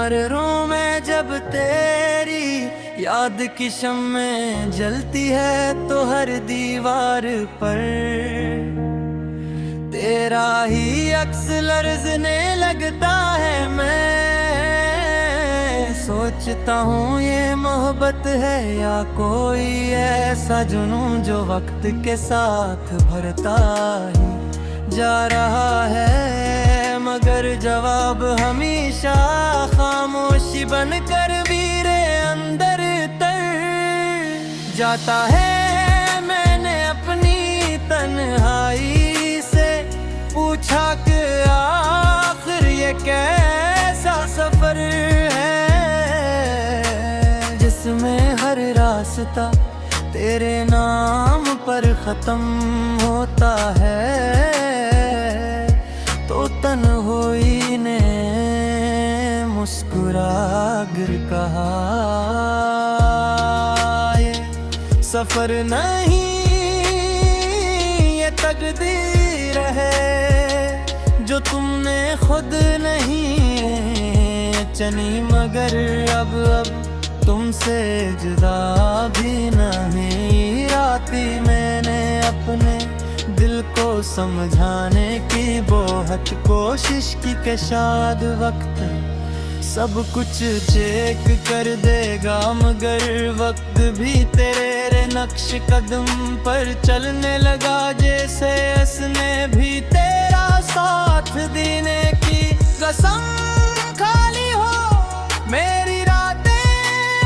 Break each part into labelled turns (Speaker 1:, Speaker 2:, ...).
Speaker 1: मरूं मैं जब तेरी याद की शम्में जलती है तो हर दीवार पर तेरा ही अक्स लर्ज़ने लगता है। मैं सोचता हूँ ये मोहब्बत है या कोई ऐसा जुनून जो वक्त के साथ भरता ही जा रहा है, मगर जवाब हमेशा खामोशी बनकर वीरे अंदर तर जाता है। मैंने अपनी तन्हाई से पूछा कि आखिर ये कैसा सफर है जिसमें हर रास्ता तेरे नाम पर खत्म होता है। तो तन्हाई ने मुस्कुरा गिर कहा, ये सफर नहीं ये तकदीर है जो तुमने खुद नहीं चनी, मगर अब तुमसे जुदा भी नहीं राती। मैंने अपने दिल को समझाने की बहुत कोशिश की कि शायद वक्त सब कुछ चेक कर देगा, मगर वक्त भी तेरे नक्श कदम पर चलने लगा जैसे उसने भी तेरा साथ देने की कसम। खाली हो मेरी रातें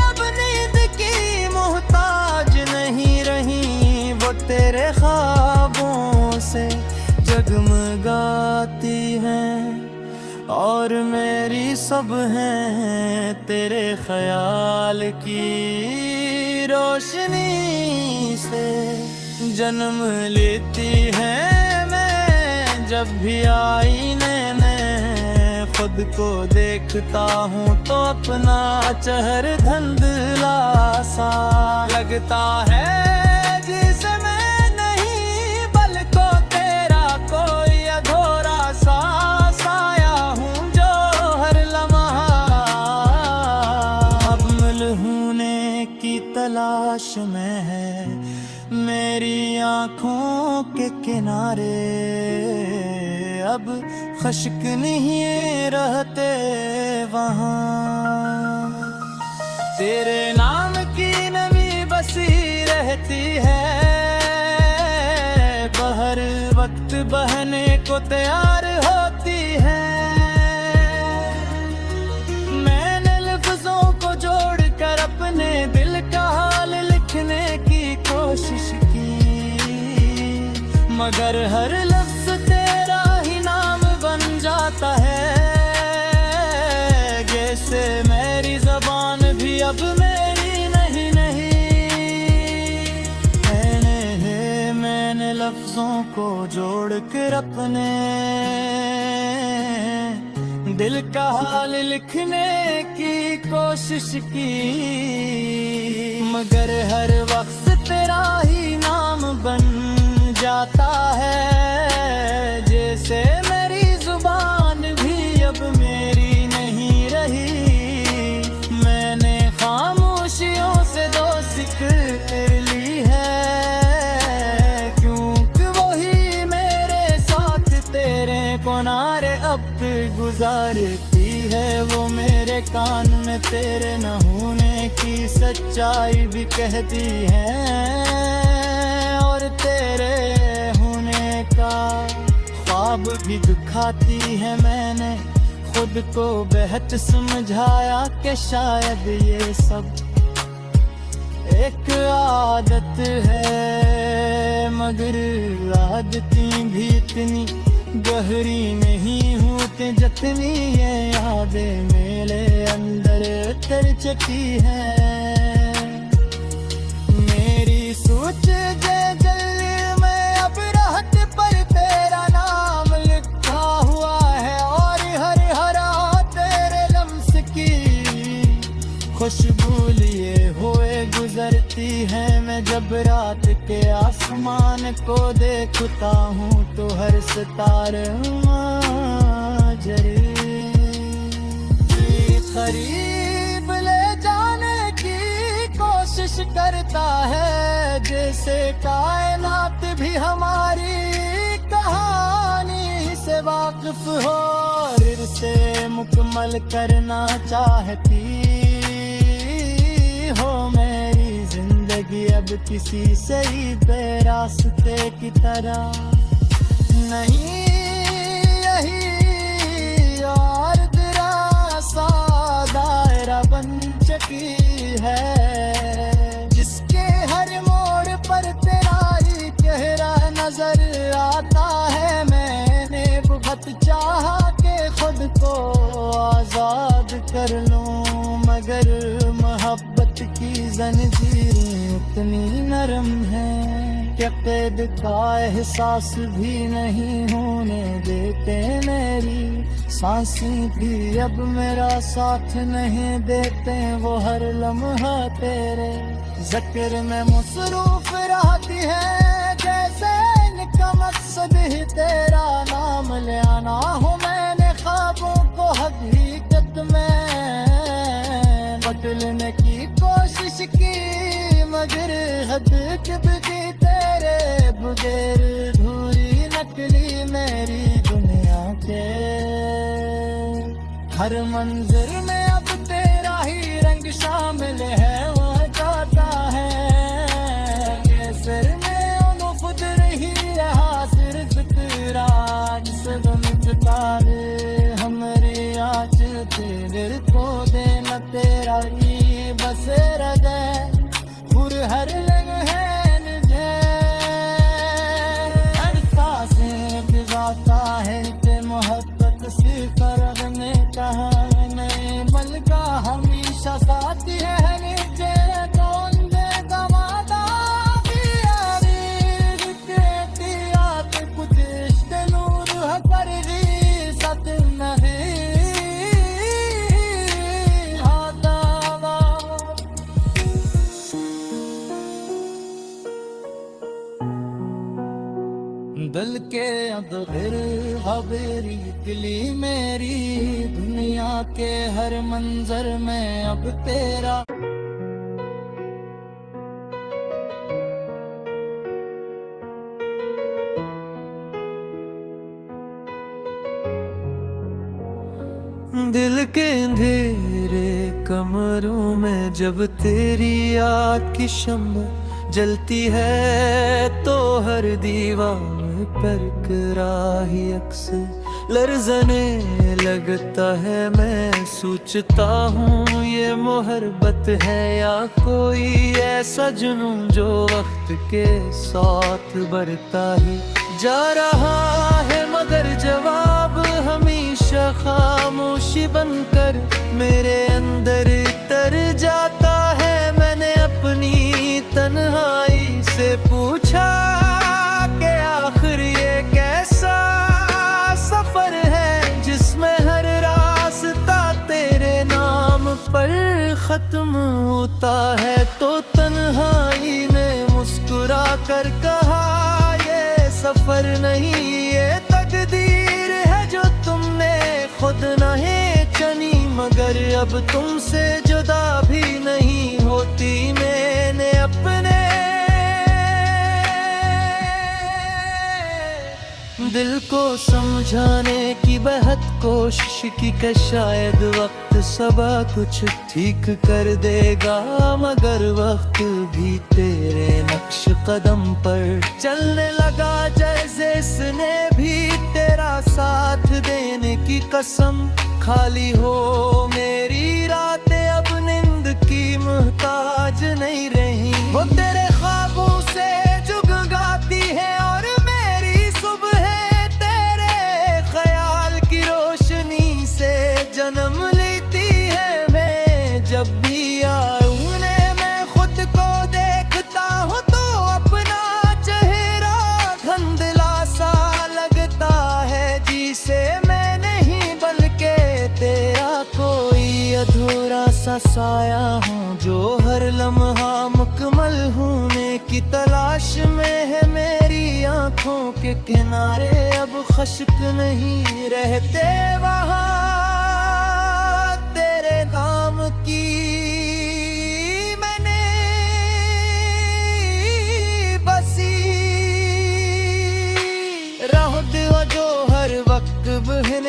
Speaker 1: अब नींद की मोहताज नहीं रही, वो तेरे ख्वाबों से जगमगाती हैं और मेरी सब हैं तेरे ख्याल की रोशनी से जन्म लेती है। मैं जब भी आईने में खुद को देखता हूँ तो अपना चेहरा धुंधला सा लगता है, जिसे मैं नहीं बल्कि तेरा कोई अधूरा सा साया हूँ जो हर लम्हा अब मिलने की तलाश में है। मेरी आँखों के किनारे अब खश्क नहीं रहते वहाँ, तेरे नाम की नमी बसी रहती है। बहर वक्त बहने को तैयार होती है। मैंने लफ्जों को जोड़कर अपने दिल का हाल लिखने की कोशिश की, मगर हर लफ्ज तेरा ही नाम बन जाता है। जैसे मेरी ज़बान भी अब मेरी नहीं मैंने लफ्जों को जोड़कर अपने दिल का हाल लिखने की कोशिश की, मगर हर वक्त तेरा ही नाम बन जाता है। जैसे मेरी जुबान भी अब मेरी नहीं रही, मैंने खामोशियों से दोस्ती कर ली है, क्योंकि वही मेरे साथ तेरे किनारे अब गुजारती है। वो मेरे कान में तेरे न होने की सच्चाई भी कहती है और तेरे होने का ख्वाब भी दिखाती है। मैंने खुद को बेहद समझाया कि शायद ये सब एक आदत है, मगर आदतें भी इतनी गहरी नहीं होती जितनी ये यादें मेरे अंदर तर चकी है। मेरी सोच जल में अब राहत पर तेरा नाम लिखा हुआ है और हर हरा तेरे लम्स की खुशबू लिए हुए गुजरती है। मैं जब रात के आसमान को देखता हूँ तो हर सितारा जरे करीब ले जाने की कोशिश करता है, जैसे कायनात भी हमारी कहानी से वाकिफ हो। फिर से मुकम्मल करना चाहती हो मेरी जिंदगी अब किसी सही बेरास्ते की तरह नहीं। यही और सा दायरा बन चुकी है, जिसके हर मोड़ पर तेरा ही चेहरा नजर आता है। मैंने बहुत चाहा कि खुद को आजाद कर लूं, मगर मोहब्बत की जंजीरें इतनी नरम है कि कैद का एहसास भी नहीं होने देते। मेरी सांसें भी अब मेरा साथ नहीं देते, वो हर लम्हा तेरे जिक्र में मसरूफ रहती है, जैसे इनका मकसद ही तेरा नाम ले आना हो। मैंने ख्वाबों को हकीकत में बदलने की कोशिश की, मगर हद कब की तेरे बगैर धूरी नकली मेरी दुनिया के। हर मंजर में अब तेरा ही रंग शामिल है, वह जाता है केसर में खुद रही रहा सिर्फ तेरा तारे हमारे आज तेरे को देना तेरा ही बसेरा दे पुर हर लम्हे निजे हर सांसें भिगाता है ते मोहब्बत से फर्क ने कहा नहीं बल्कि हमेशा साथी है नीचे कौन देगा वादा कुछ इश्क नूर कर दी सत नहीं दिल के अंदर हवेरी दिली मेरी दुनिया के हर मंजर में अब तेरा। दिल के अंधेरे कमरों में जब तेरी आँख की शम्मा जलती है तो हर दीवार पर कराही अक्सर लर्ज़ने लगता है। मैं सोचता हूँ ये मोहब्बत है या कोई ऐसा जुनून जो वक्त के साथ बढ़ता ही जा रहा है, मगर जवाब हमेशा खामोशी बनकर मेरे अंदर तर जाता है। मैंने अपनी तन्हाई से पूछा कि आखिर ये कैसा सफर है जिसमें हर रास्ता तेरे नाम पर खत्म होता है। तो तन्हाई ने मुस्कुरा कर कहा ये सफर नहीं ये तकदीर है जो तुमने खुद नहीं चुनी, मगर अब तुमसे जुदा भी नहीं होती। मैंने अपने दिल को समझाने की बहुत कोशिश की कि शायद वक्त सब कुछ ठीक कर देगा, मगर वक्त भी तेरे नक्श कदम पर चलने लगा जैसे इसने भी तेरा साथ देने की कसम। खाली हो मेरी रातें अब नींद की मोहताज नहीं रही, वो तेरे ख्वाबों से जुगगाती है और मेरी सुबह तेरे ख्याल की रोशनी से जन्म लेती है। मैं जब भी आऊने मैं खुद को देखता हूँ तो अपना चेहरा धुंधला सा लगता है, जिसे मैं नहीं बल्कि तेरा कोई अधूरा सा साया हूँ जो हर लम्हा मुकम्मल होने की तलाश में है। मेरी आँखों के किनारे अब खश्क नहीं रहते, वहाँ तेरे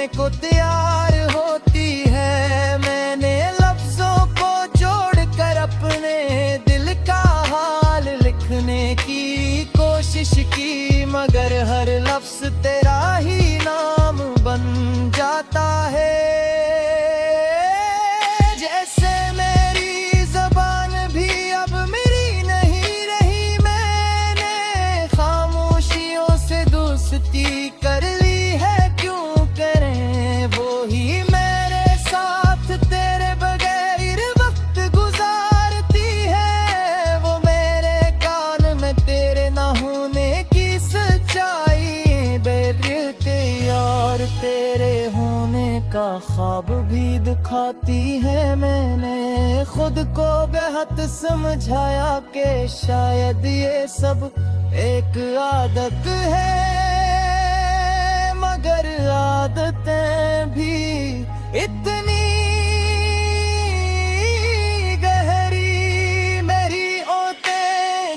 Speaker 1: सुनने को तैयार होती है। मैंने लफ्जों को जोड़कर अपने दिल का हाल लिखने की कोशिश की, मगर हर लफ्ज तेरा ही नाम बन जाता है। जैसे मेरी ज़बान भी अब मेरी नहीं रही, मैंने खामोशियों से दोस्ती कर ली है। क्यों करें वो ही मेरे साथ तेरे बगैर वक्त गुजारती है। वो मेरे कान में तेरे ना होने की सच्चाई बेरते और तेरे होने का ख्वाब भी दिखाती है। मैंने खुद को बेहद समझाया कि शायद ये सब एक आदत है, मगर आदतें भी इतनी गहरी मेरी होते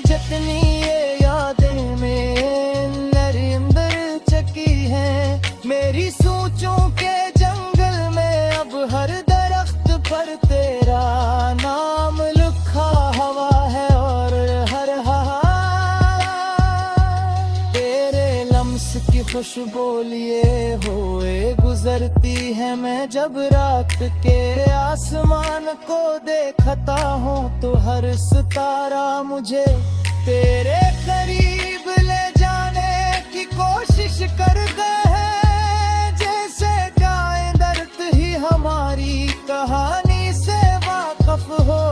Speaker 1: जितनी ये यादें मेरे अंदर चकी हैं। मेरी सोचों के जंगल में अब हर दरख्त पर तेरा नाम लिखा हुआ है, और हर तेरे लम्स की खुशबू लिए हुए गुजरती है। मैं जब रात के आसमान को देखता हूँ तो हर सितारा मुझे तेरे करीब ले जाने की कोशिश करता है। जैसे कायदर्द ही हमारी कहानी से वाकफ हो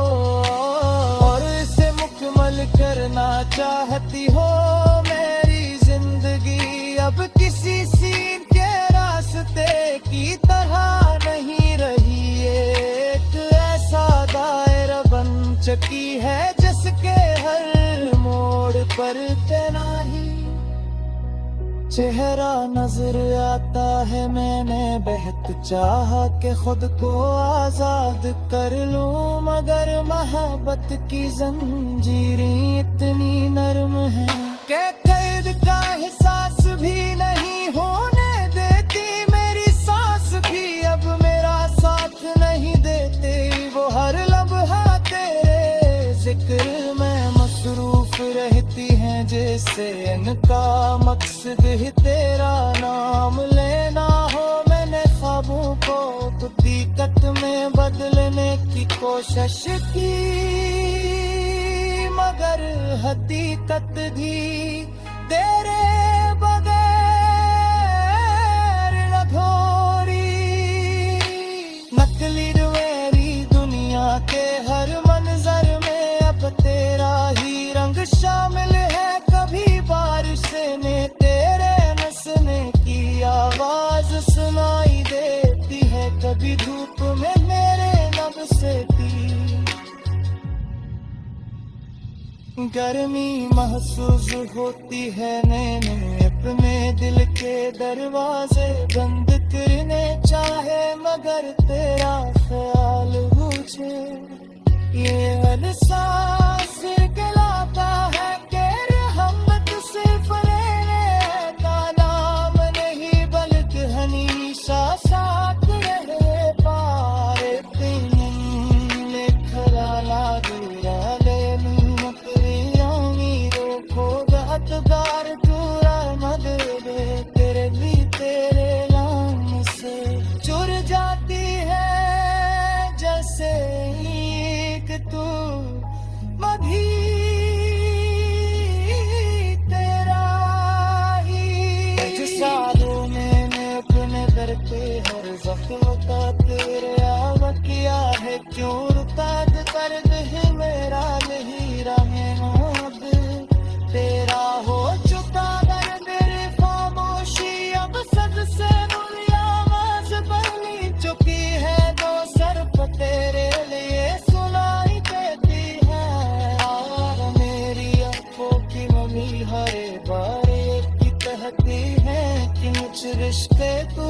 Speaker 1: और इसे मुकम्मल करना चाहती हो। मेरी जिंदगी अब किसी सीन के रास्ते की तरह नहीं रही, एक ऐसा दायरा बन चुकी है जिसके हर मोड़ पर तेरा ही चेहरा नजर आता है। मैंने बेहद चाहा कि खुद को आजाद कर लूं, मगर मोहब्बत की जंजीरें इतनी नरम है कि कैद का एहसास भी नहीं होने देती। मेरी सांस भी अब मेरा साथ नहीं देते, वो हर लम्हा तेरे जिक्र में मसरूफ रहती हैं। जैसे इनका मकसद ही तेरा नाम लेना हो। मैंने ख्वाबों को हकीकत में बदलने की कोशिश की, मगर हकीकत भी तेरे बगैर अधूरी। नकली मेरी दुनिया के हर मंजर में अब तेरा ही रंग शामिल है। कभी बारिश ने तेरे नसने की आवाज सुनाई देती है, कभी धूप में मेरे लब से गर्मी महसूस होती है। नैने अपने दिल के दरवाजे बंद करने चाहे, मगर तेरा ख्याल मुझे ये हर सांस कहलाता है कि रहमत सिर्फ लेने का नाम नहीं, बल्कि हमेशा साथ रहे पार दिन लिखला दूरा लेनी दार दूरा मद दे तेरे भी तेरे नाम से जुड़ जाती है। जैसे एक तू मधी तेरा ही सालों में अपने दर पे हर जख्म का तेरे आवा किया है। क्यों रुका दर्द है मेरा नहीं रहे अब तेरा हो चुका दर्द रे खामोशी अब सद से बुरी आवाज बनी चुकी है। दो सर पर तेरे लिए सुनाई देती है, और मेरी आंखों की मम्मी हरे बारे की कहती है कि मुझ रिश्ते तू